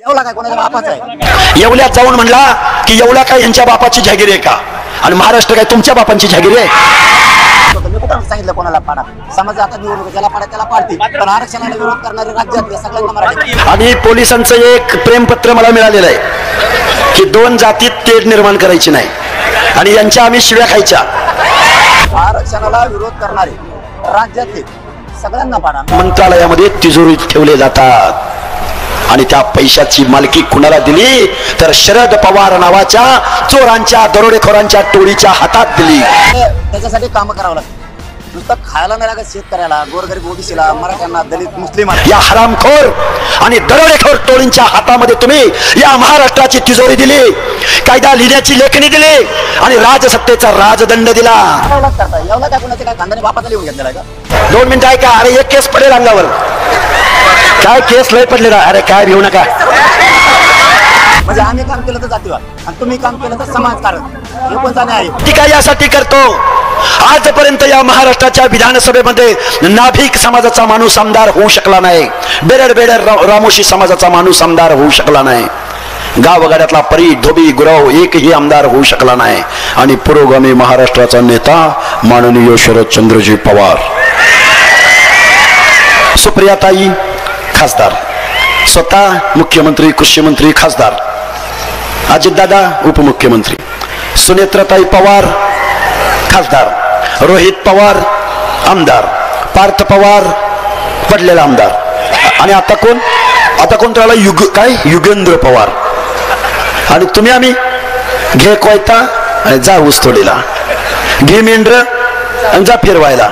येवला काय कोणाच्या बापाचा आहे? येवल्यात जाऊन म्हणला की येवला काय यांच्या बापाची जागीर आहे का, आणि महाराष्ट्र काय तुमच्या बापांची जागीर आहे? मी कुठं सांगितलं कोणाला पाडा? समाज आता निवडणूक ज्याला पाडा त्याला पाडतील, पण आरक्षणाला विरोध करणारे राज्यातले सगळ्यांना मराठी. आणि पोलिसांचं एक प्रेमपत्र मला मिळालेलं आहे की 2 जातीत तेढ निर्माण करायची नाही, आणि यांच्या आम्ही शिव्या खायच्या. आरक्षणाला विरोध करणारे राज्यातले सगळ्यांना पाडा. मंत्रालयामध्ये तिजोरीत ठेवले जातात, आणि त्या पैशाची मालकी कुणाला दिली तर शरद पवार नावाच्या चोरांच्या दरोडेखोरांच्या टोळीच्या हातात दिली. त्याच्यासाठी काम करावं लागतं. नुसतं खायला नाही लागत शेतकऱ्याला, गोरगरीब ओबीसीला, मराठ्यांना, दलित मुस्लिम. या हरामखोर आणि दरोडेखोर टोळींच्या हातामध्ये तुम्ही या महाराष्ट्राची तिजोरी दिली, कायदा लिहिण्याची लेखणी दिली, आणि राजसत्तेचा राजदंड दिला. एवढा काय कोणाचे काय खानदानी बापाचा लिहून घेतलेला आहे का? 2 मिनिटं ऐका. अरे एक केस पडेल अंगावर. काय केस लय पडलेला? अरे काय भिवू नका. म्हणजे आम्ही काम केलं तर जातीवाद आणि तुम्ही काम केलं तर समाजकारण, हे कोणता न्याय आहे? ती काय यासाठी करतो? आजपर्यंत या महाराष्ट्राच्या विधानसभेमध्ये नाभिक समाजाचा माणूस आमदार होऊ शकला नाही, बेरड रामोशी समाजाचा माणूस आमदार होऊ शकला नाही, गावगाड्यातला परी धोबी गुरव एकही आमदार होऊ शकला नाही, आणि पुरोगामी महाराष्ट्राचा नेता माननीय शरदचंद्रजी पवार, सुप्रियाताई खासदार, स्वतः मुख्यमंत्री, कृषी मंत्री, खासदार, अजितदादा उपमुख्यमंत्री, सुनेत्राताई पवार खासदार, रोहित पवार आमदार, पार्थ पवार पडलेला आमदार, आणि आता कोण त्याला युगेंद्र पवार. आणि तुम्ही आम्ही घे कोयता आणि जा ऊसतोडीला, घे मेंढर आणि जा फिरवायला.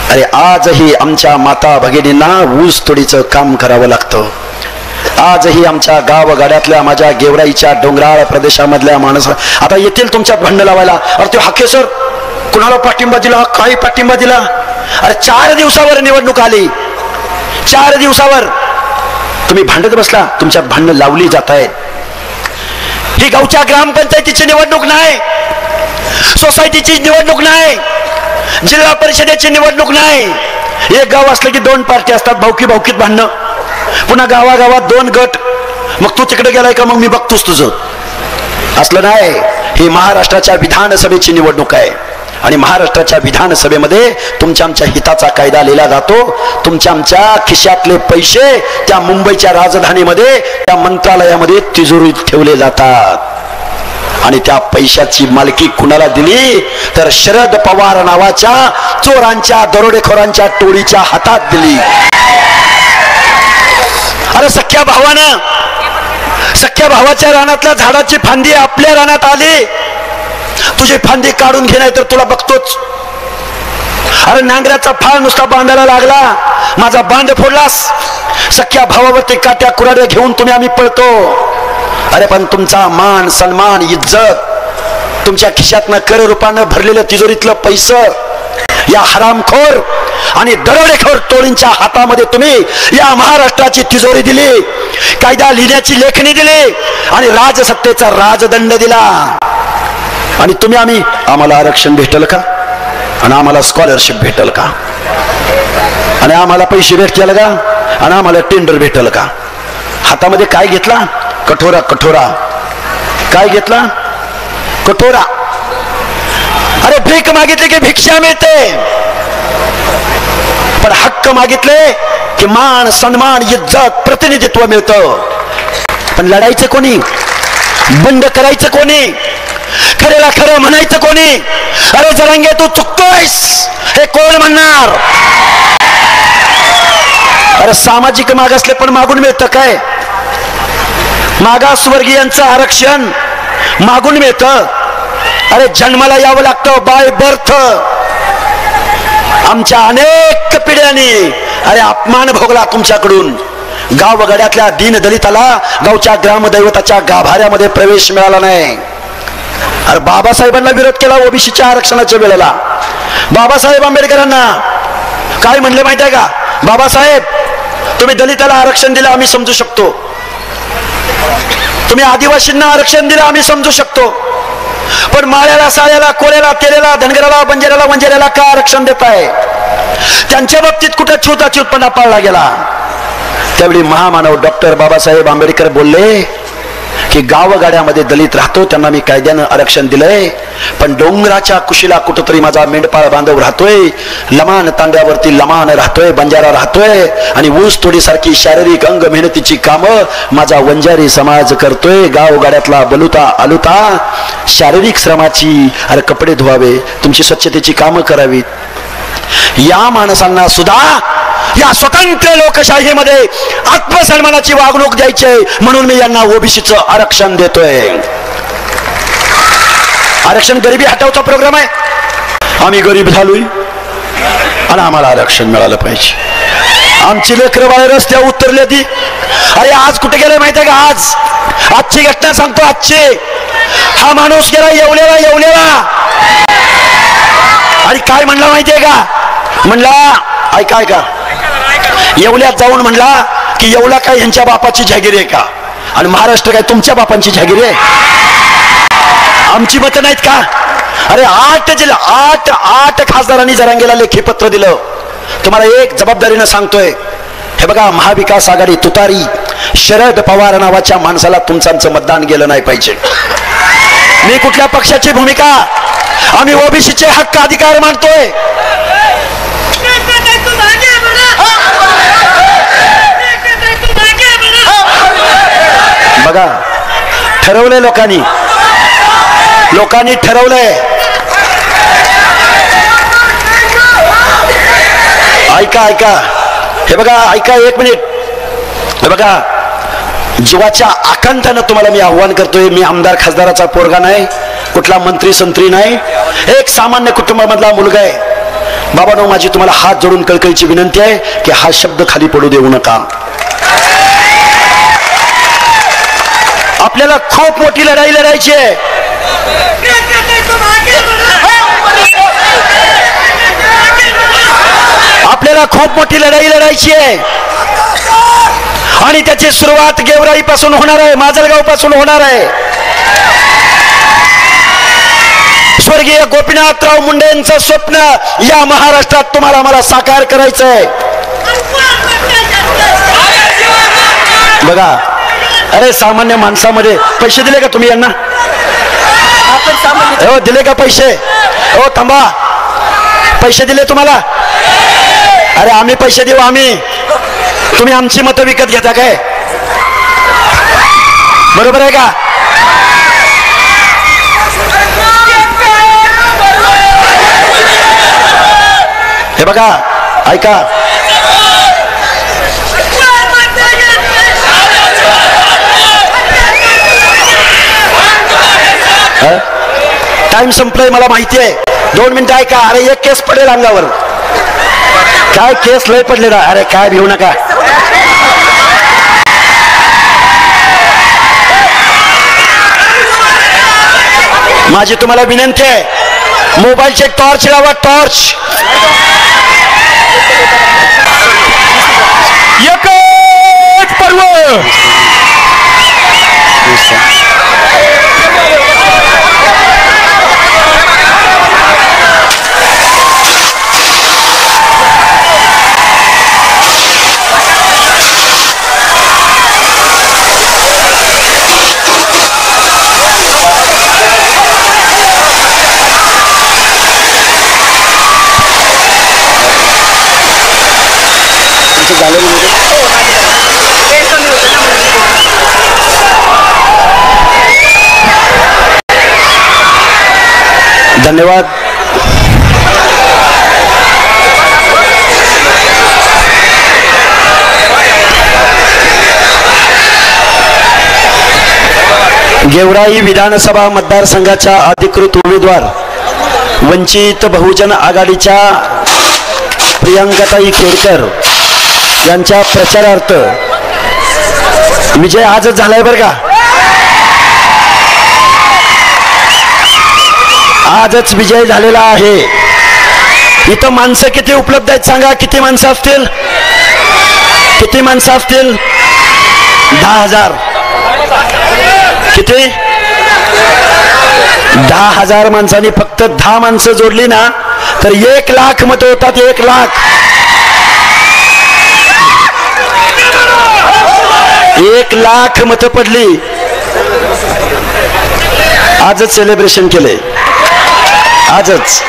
अरे आजही आमच्या माता भगिनींना ऊस तोडीचं काम करावं लागतं. आजही आमच्या गावगाड्यातल्या, माझ्या गेवराईच्या डोंगराळ प्रदेशामधल्या माणसं आता येतील तुमच्यात भांडण लावायला. अरे ते हाकेसर कुणाला पाठिंबा दिला, काही पाठिंबा दिला? अरे 4 दिवसावर निवडणूक आली, 4 दिवसावर तुम्ही भांडत बसला. तुमच्यात भांडण लावली जात आहेत. ही गावच्या ग्रामपंचायतीची निवडणूक नाही, सोसायटीची निवडणूक नाही, जिल्हा परिषदेची निवडणूक नाही. एक गाव असलं की 2 पार्टी असतात, भावकीत भांडणं, पुन्हा गावागावात 2 गट. मग तू तिकडे गेलाय का, मग मी बघतोस तुझं. असलं नाही. ही महाराष्ट्राच्या विधानसभेची निवडणूक आहे, आणि महाराष्ट्राच्या विधानसभेमध्ये तुमच्या आमच्या हिताचा कायदा लिहिला जातो. तुमच्या आमच्या खिशातले पैसे त्या मुंबईच्या राजधानीमध्ये, त्या मंत्रालयामध्ये तिजोरीत ठेवले जातात, आणि त्या पैशाची मालकी कुणाला दिली तर शरद पवार नावाच्या चोरांच्या दरोडेखोरांच्या टोळीच्या हातात दिली. अरे सख्या भावाच्या रानातल्या झाडाची फांदी आपल्या रानात आली, तुझी फांदी काढून घे, नाही तर तुला बघतोच. अरे नांगराचा फाळ नुसता बांधायला लागला, माझा बांध फोडलास. सख्या भावावरती काट्या कुऱ्हाड्या घेऊन तुम्ही आम्ही पळतो. अरे पण तुमचा मान सन्मान इज्जत, तुमच्या खिशातनं कर रूपानं भरलेलं तिजोरीतलं पैसे या हरामखोर आणि दरोडेखोर टोळींच्या हातामध्ये तुम्ही या महाराष्ट्राची तिजोरी दिली, कायदा लिहिण्याची लेखणी दिली, आणि राजसत्तेचा राजदंड दिला. आणि तुम्ही आम्हाला आरक्षण भेटेल का, आणि आम्हाला स्कॉलरशिप भेटेल का, आणि आम्हाला पैसे भेटतील का, आणि आम्हाला टेंडर भेटेल का? हातामध्ये काय घेतला? कठोरा. काय घेतला? कठोरा. अरे भीक मागितली की भिक्षा मिळते, पण हक्क मागितले की मान सन्मान इज्जत प्रतिनिधित्व मिळतं. पण लढायचं कोणी? बंड करायचं कोणी? खरेला खरं म्हणायचं कोणी? अरे जरांगे तू चुकतोयस हे कोण म्हणणार? अरे सामाजिक मागासले पण मागून मिळतं काय? मागासवर्गीयांचं आरक्षण मागून मिळतं. अरे जन्माला यावं लागतं, बाय बर्थ. आमच्या अनेक पिढ्यांनी अरे अपमान भोगला तुमच्याकडून. गावगड्यातल्या दीनदलिताला गावच्या ग्रामदैवताच्या गाभाऱ्यामध्ये प्रवेश मिळाला नाही. अरे बाबासाहेबांना विरोध केला ओबीसीच्या आरक्षणाच्या वेळेला. बाबासाहेब आंबेडकरांना काय म्हणले माहिती आहे का? बाबासाहेब तुम्ही दलिताला आरक्षण दिलं आम्ही समजू शकतो, तुम्ही आदिवासींना आरक्षण दिलं आम्ही समजू शकतो, पण माळ्याला, साळ्याला, कोळ्याला, तेलेला, धनगराला, बंजाऱ्याला, वंजाऱ्याला का आरक्षण देताय? त्यांच्या बाबतीत कुठे छूताछूतपणा पाळला गेला? त्यावेळी महामानव डॉक्टर बाबासाहेब आंबेडकर बोलले की गावगाड्यामध्ये दलित राहतो, त्यांना मी कायद्यानं आरक्षण दिलंय, पण डोंगराच्या कुशीला कुठंतरी माझा मेंढपाळ बांधव राहतोय, लमान तांड्यावरती लमान राहतोय, बंजारा राहतोय, आणि ऊस तोडीसारखी शारीरिक अंग मेहनतीची कामं माझा वंजारी समाज करतोय. गावगाड्यातला बलुता आलुता शारीरिक श्रमाची, अरे कपडे धुवावे, तुमची स्वच्छतेची कामं करावीत. या माणसांना सुद्धा या स्वतंत्र लोकशाहीमध्ये आत्मसन्मानाची वागणूक द्यायची आहे, म्हणून मी यांना ओबीसीचं आरक्षण देतोय. आरक्षण गरिबी हटवचा प्रोग्राम आहे. आम्ही गरीब झालोय आणि आम्हाला आरक्षण मिळालं पाहिजे. आमची लेकरं बाळ रस्त्यावर उतरले ती. अरे आज कुठे गेले माहितीये का? आजची घटना सांगतो. आजची हा माणूस गेला येवलेला आणि काय म्हणला माहितीये का? म्हणला ऐका येवल्यात जाऊन म्हणला की येवला काय यांच्या बापाची जागीर आहे का, आणि महाराष्ट्र काय तुमच्या बापांची जागीर आहे? आमची मतं नाहीत का? अरे 8 खासदारांनी जरांगेला लेखी पत्र दिलं. तुम्हाला एक जबाबदारीनं सांगतोय, हे बघा, महाविकास आघाडी तुतारी शरद पवार नावाच्या माणसाला तुमचं मतदान गेलं नाही पाहिजे. मी कुठल्या पक्षाची भूमिका, आम्ही ओबीसीचे हक्क अधिकार मानतोय. बघा, ठरवलंय लोकांनी ठरवलंय. ऐका हे बघा, ऐका एक मिनिट. हे बघा, जीवाच्या आकांक्षानं तुम्हाला मी आव्हान करतोय. मी आमदार खासदाराचा पोरगा नाही, कुठला मंत्री संत्री नाही, एक सामान्य कुटुंबामधला मुलगा आहे. बाबांनो, माझी तुम्हाला हात जोडून कळकळीची विनंती आहे की हा शब्द खाली पडू देऊ नका. आपल्याला खूप मोठी लढाई लढायची आहे. आपल्याला खूप मोठी लढाई लढायची आहे आणि त्याची सुरुवात गेवराई पासून होणार आहे, माजलगाव पासून होणार आहे. स्वर्गीय गोपीनाथराव मुंडेंचं स्वप्न या महाराष्ट्रात तुम्हाला मला साकार करायचं आहे. बघा, अरे सामान्य माणसामध्ये पैसे दिले का तुम्ही यांना? हो, दिले का पैसे? हो थांबा, पैसे दिले तुम्हाला? अरे आम्ही पैसे देऊ, आम्ही. तुम्ही आमची मतं विकत घेता काय? बरोबर आहे का? हे बघा, ऐका, टाइम संपलाय मला माहिती आहे. 2 मिनिटं ऐका. अरे एक केस पडेल अंगावर. काय केस लय पडलेला? अरे काय भिवू नका. माझी तुम्हाला विनंती आहे, मोबाईलचे टॉर्च लावा, टॉर्च. एकच पर्व. धन्यवाद. गेवराई विधानसभा मतदारसंघाच्या अधिकृत उमेदवार वंचित बहुजन आघाडीच्या प्रियांकाताई केरकर यांच्या प्रचारार्थ विजय आजच झालाय बरं का? आजच विजय झालेला आहे. इथं माणसं किती उपलब्ध आहेत सांगा? किती माणसं असतील? किती माणसं असतील? 10,000. किती? 10,000 माणसांनी फक्त 10 माणसं जोडली ना तर 1,00,000 मतं होतात. 1,00,000. 1,00,000 मतं पडली. आजच सेलिब्रेशन केले. आजच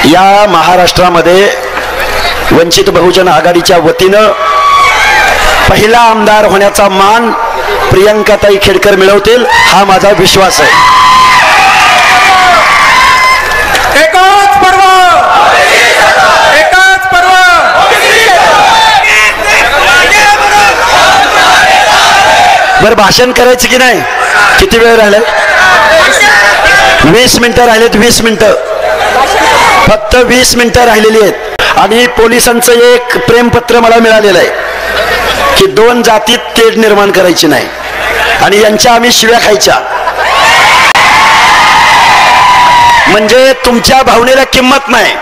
या महाराष्ट्रामध्ये वंचित बहुजन आघाडीच्या वतीनं पहिला आमदार होण्याचा मान प्रियंकाताई खेडकर मिळवतील हा माझा विश्वास आहे. एकच पर्व, एकच पर्व. बरं भाषण करायचं की नाही? किती वेळ राहिलाय? 20 मिनिटं राहिलेत. 20 मिनिटं, फक्त 20 मिनिटं राहिलेली आहेत. आणि पोलिसांचं एक प्रेमपत्र मला मिळालेलं आहे की 2 जातीत तेढ निर्माण करायची नाही आणि यांच्या आम्ही शिव्या खायच्या. म्हणजे तुमच्या भावनेला किंमत नाही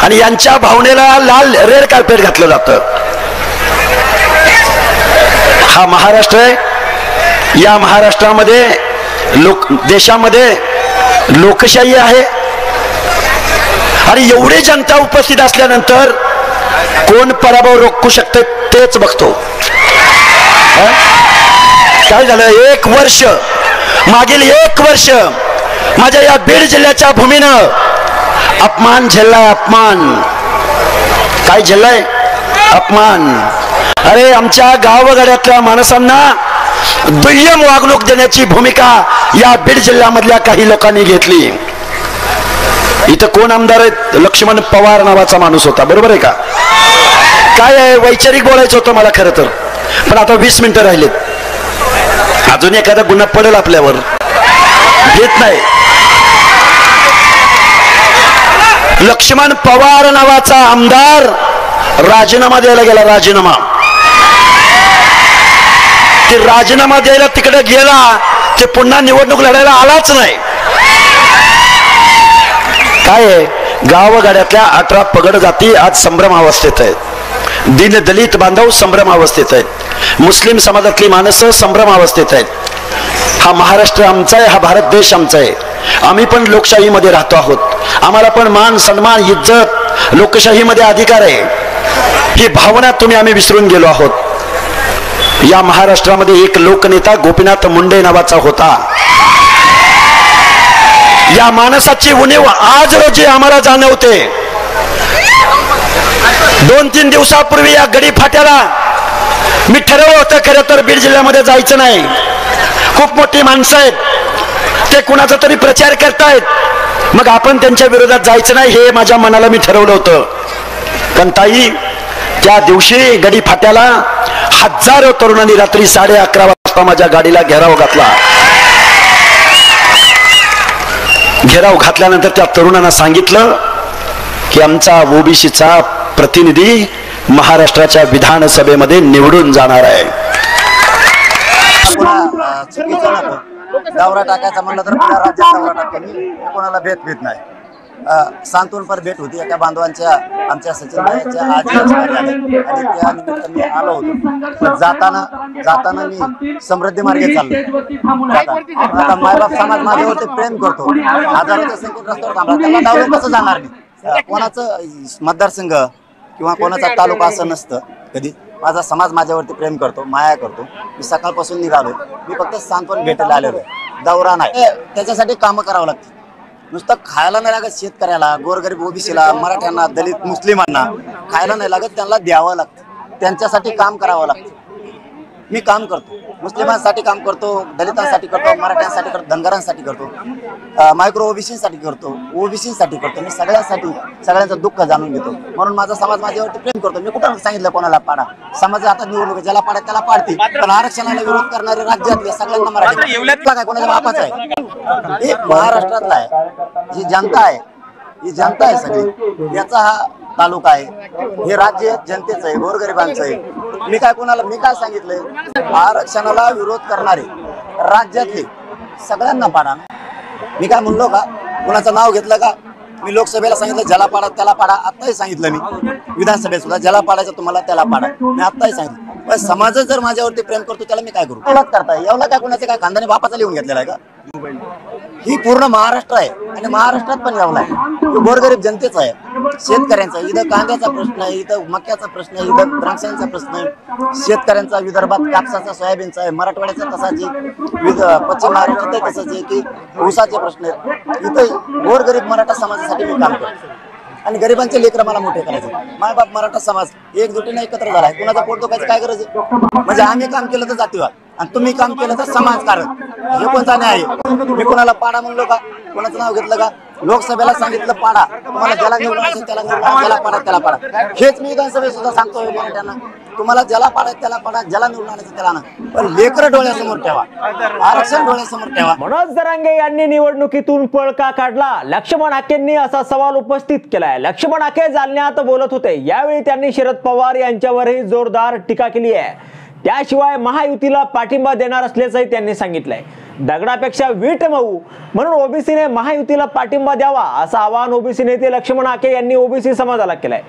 आणि यांच्या भावनेला लाल रेड कार्पेट घातलं जातं. हा महाराष्ट्र आहे. या महाराष्ट्रामध्ये देशामध्ये लोकशाही आहे आणि एवढी जनता उपस्थित असल्यानंतर कोण पराभव रोखू शकते तेच बघतो. काय झालं? 1 वर्ष, मागील 1 वर्ष माझ्या या बीड जिल्ह्याच्या भूमीनं अपमान झेललाय. अपमान काय झेललाय? अपमान. अरे आमच्या गावगाड्यातल्या माणसांना दुय्यम वागणूक देण्याची भूमिका या बीड जिल्ह्यामधल्या काही लोकांनी घेतली. इथं कोण आमदार आहेत? लक्ष्मण पवार नावाचा माणूस होता, बरोबर आहे का? काय आहे, वैचारिक बोलायचं होतं मला खरं तर, पण आता 20 मिनिटं राहिलेत. अजून एखादा गुन्हा पडेल आपल्यावर, घेत नाही. लक्ष्मण पवार नावाचा आमदार राजीनामा द्यायला गेला. राजीनामा, ते राजीनामा द्यायला तिकडे गेला, ते पुन्हा निवडणूक लढायला आलाच नाही. काय आहे? गावगाड्यातल्या 18 पगड जाती आज संभ्रम अवस्थेत आहेत. दीन दलित बांधव संभ्रम अवस्थेत आहेत. मुस्लिम समाजातली माणसं संभ्रम अवस्थेत आहेत. हा महाराष्ट्र आमचा आहे, हा भारत देश आमचा आहे. आम्ही पण लोकशाहीमध्ये राहतो आहोत. आम्हाला पण मान सन्मान इज्जत लोकशाहीमध्ये अधिकार आहे. ही भावना आम्ही विसरून गेलो आहोत. या महाराष्ट्रामध्ये एक लोकनेता गोपीनाथ मुंडे नावाचा होता. या माणसाची उणीव आज रोजी आम्हाला जाणवते. 2-3 दिवसापूर्वी या गडी फाट्याला मी ठरवलं होतं खरं तर बीड जिल्ह्यामध्ये जायचं नाही. खूप मोठी माणसं आहेत, ते कुणाचा तरी प्रचार करतायत, मग आपण त्यांच्या विरोधात जायचं नाही हे माझ्या मनाला मी ठरवलं होतं. पण ताई, त्या दिवशी गडी फाट्याला हजारो तरुणांनी रात्री 11:30 वाजता माझ्या गाडीला घेराव घातला. घेराव घातल्यानंतर त्या तरुणांना सांगितलं की आमचा ओबीसीचा प्रतिनिधी महाराष्ट्राच्या विधानसभेमध्ये निवडून जाणार आहे. चुकीचं नको दौरा टाकायचा म्हणलं तर पुन्हा राज्यात दौरा टाकतो. मी कोणाला भेट नाही. सांत्वनपर भेट होती एका बांधवांच्या, आमच्या सचिनच्या आज आणि त्या निमित्त मी आलो होतो. जाताना मी समृद्धी मार्गे चाललो. आता मायबाप समाज माझ्यावरती प्रेम करतो. हजारोच्या संख्येत रस्त्यावर थांबला, त्याला डावलून कसं जाणार मी? कोणाचं मतदारसंघ किंवा कोणाचा तालुका असं नसतं कधी. माझा समाज माझ्यावरती प्रेम करतो, माया करतो. मी सकाळपासून निघालो. मी फक्त सांत्वन भेटायला आलेलो, दौरा नाही. त्याच्यासाठी कामं करावं लागतं. नुसतं खायला नाही लागत. शेतकऱ्याला, गोरगरीब ओबीसीला, मराठ्यांना, दलित मुस्लिमांना खायला नाही लागत, त्यांना द्यावं लागतं. त्यांच्यासाठी काम करावं लागतं. मी काम करतो, मुस्लिमांसाठी काम करतो, दलितांसाठी करतो, मराठ्यांसाठी करतो, धनगरांसाठी करतो, मायक्रो ओबीसीसाठी करतो, ओबीसीसाठी करतो. मी सगळ्यांसाठी सगळ्यांचं दुःख जाणून घेतो. म्हणून माझा समाज माझ्यावरती प्रेम करतो. मी कुठं सांगितलं कोणाला पाडा? समाज आता निवडणूक ज्याला पाडा त्याला पाडते, पण आरक्षणाला विरोध करणारे राज्यातले सगळ्यांना मराठी एवढ्यातला काय कोणाच्या बापाचा आहे? हे महाराष्ट्रातला आहे. जी जनता आहे, ही जनता आहे सगळी. याचा हा तालुका आहे. हे राज्य जनतेचं आहे, गोरगरिबांचं आहे. मी काय सांगितलंय? आरक्षणाला विरोध करणारे राज्यातले सगळ्यांना पाडा. मी काय म्हणलो का? कुणाचं नाव घेतलं का? मी लोकसभेला सांगितलं ज्याला पाडा त्याला पाडा. आत्ताही सांगितलं मी विधानसभेत सुद्धा, ज्याला पाडायचं तुम्हाला त्याला पाडा. मी आत्ताही सांगितलं. पण समाज जर माझ्यावरती प्रेम करतो त्याला मी काय करू? एवढाच करताय. एवढा काय कुणाचं काय खानदानी बापाचा लिहून घेतलेला आहे का? ही पूर्ण महाराष्ट्र आहे आणि महाराष्ट्रात पण एवढा आहे. गोरगरीब जनतेचा आहे. शेतकऱ्यांचा इथं कांद्याचा प्रश्न आहे, इथं मक्याचा प्रश्न आहे, इथं द्राक्षांचा प्रश्न आहे, शेतकऱ्यांचा विदर्भात कापसाचा सोयाबीनचा आहे, मराठवाड्याचा तसाच आहे, पश्चिम महाराष्ट्रात तसंच आहे की ऊसाचे प्रश्न आहेत. इथं गोरगरीब मराठा समाजासाठी मी काम करतो आणि गरिबांचे लेकरं मला मोठे करायचे. मायबाप मराठा समाज एकजुटीने एकत्र झालाय. कुणाचा पोट दुखायची काय गरज आहे? म्हणजे आम्ही काम केलं तर जातीवाद आणि तुम्ही काम केलं तर समाजकारण, हे कोणता न्याय आहे? मी कोणाला पाडा म्हणलो का? कोणाचं नाव घेतलं का? लोकसभेला सांगितलं पाडा, तुम्हाला ज्याला निवडून असेल त्याला निवडून, ज्याला पाडा त्याला पाडा. हेच मी विधानसभेत सुद्धा सांगतोय मराठ्यांना, तुम्हाला ज्याला पाडा त्याला पाडा, ज्याला निवडून आणायचं त्याला ना, पण लेकरं डोळ्यासमोर ठेवा, आरक्षण डोळ्यासमोर ठेवा. मनोज जरांगे यांनी निवडणुकीतून पळ का काढला? लक्ष्मण हाकेंनी असा सवाल उपस्थित केलाय. लक्ष्मण हाके जालन्यात बोलत होते. यावेळी त्यांनी शरद पवार यांच्यावरही जोरदार टीका केली आहे. त्याशिवाय महायुतीला पाठिंबा देणार असल्याचंही त्यांनी सांगितलंय. दगडापेक्षा वीट मऊ म्हणून ओबीसीने महायुतीला पाठिंबा द्यावा असं आवाहन ओबीसी नेते लक्ष्मण हाके यांनी ओबीसी समाजाला केलंय.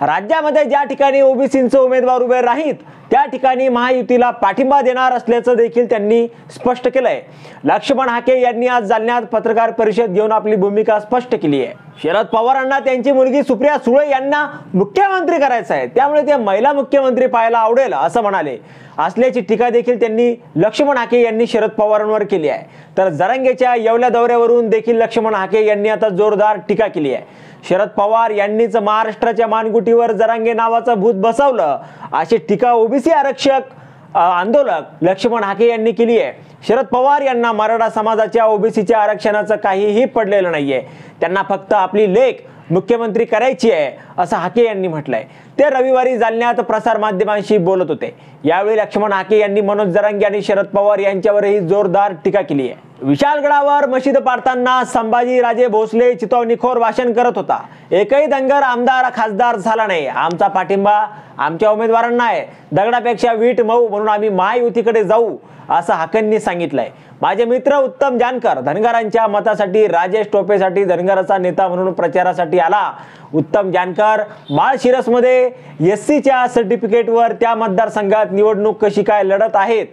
राज्यामध्ये ज्या ठिकाणी ओबीसींचे उमेदवार उभे राहीत त्या ठिकाणी महायुतीला पाठिंबा देणार असल्याचं देखील त्यांनी स्पष्ट केलंय. लक्ष्मण हाके यांनी आज जालन्यात पत्रकार परिषद घेऊन आपली भूमिका स्पष्ट केली आहे. शरद पवारांना त्यांची मुलगी सुप्रिया सुळे यांना मुख्यमंत्री करायचं आहे, त्यामुळे ते महिला मुख्यमंत्री पाहायला आवडेल असं म्हणाले असल्याची टीका देखील त्यांनी लक्ष्मण हाके यांनी शरद पवारांवर केली आहे. तर जरांगेच्या येवल्या दौऱ्यावरून देखील लक्ष्मण हाके यांनी आता जोरदार टीका केली आहे. शरद पवार यांनीच महाराष्ट्राच्या मानगुटीवर जरांगे नावाचं भूत बसवलं अशी टीका ओबीसी आरक्षक आंदोलक लक्ष्मण हाके यांनी केली आहे. शरद पवार यांना मराठा समाजाच्या ओबीसीच्या आरक्षणाचं काहीही पडलेलं नाहीये, त्यांना फक्त आपली लेक मुख्यमंत्री करायची आहे असं हाके यांनी म्हटलंय. ते रविवारी जालन्यात प्रसार माध्यमांशी बोलत होते. यावेळी लक्ष्मण हाके यांनी मनोज जरांगे आणि शरद पवार यांच्यावरही जोरदार टीका केली आहे. विशाळगडावर मशीद पाडताना संभाजी राजे भोसले चितवणीखोर भाषण करत होता. एकही धनगर आमदार खासदार झाला नाही. आमचा पाठिंबा आमच्या उमेदवारांना आहे. दगडापेक्षा वीट मऊ म्हणून आम्ही महायुतीकडे जाऊ असं हाकेंनी सांगितलंय. माझे मित्र उत्तम जानकर धनगरांच्या मतासाठी राजेश टोपेसाठी धनगराचा नेता म्हणून प्रचारासाठी आला. उत्तम जानकर माळशिरसमध्ये एससीच्या सर्टिफिकेटवर त्या मतदारसंघात निवडणूक कशी काय लढत आहेत.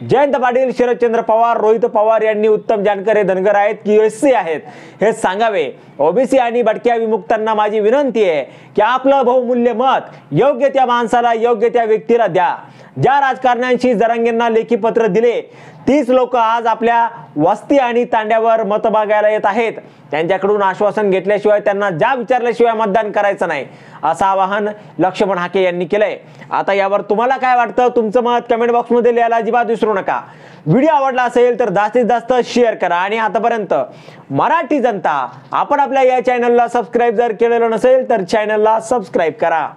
जयंत पाटील, शरदचंद्र पवार, रोहित पवार यांनी उत्तम जानकर हे धनगर आहेत की एससी आहेत हे सांगावे. ओबीसी आणि भटक्या विमुक्तांना माझी विनंती आहे की आपलं बहुमूल्य मत योग्य त्या माणसाला योग्य त्या व्यक्तीला द्या. ज्या राजकारण्यांशी जरांगेंना लेखी पत्र दिले तीच लोक आज आपल्या वस्ती आणि तांड्यावर मत मागायला येत आहेत. त्यांच्याकडून आश्वासन घेतल्याशिवाय, त्यांना ज्या विचारल्याशिवाय मतदान करायचं नाही असं आवाहन लक्ष्मण हाके यांनी केलंय. आता यावर तुम्हाला काय वाटतं? तुमचं मत कमेंट बॉक्समध्ये लिहायला अजिबात विसरू नका. व्हिडिओ आवडला असेल तर जास्तीत जास्त शेअर करा आणि आतापर्यंत मराठी जनता आपण आपल्या या चॅनलला सबस्क्राईब जर केलेलं नसेल तर चॅनलला सबस्क्राईब करा.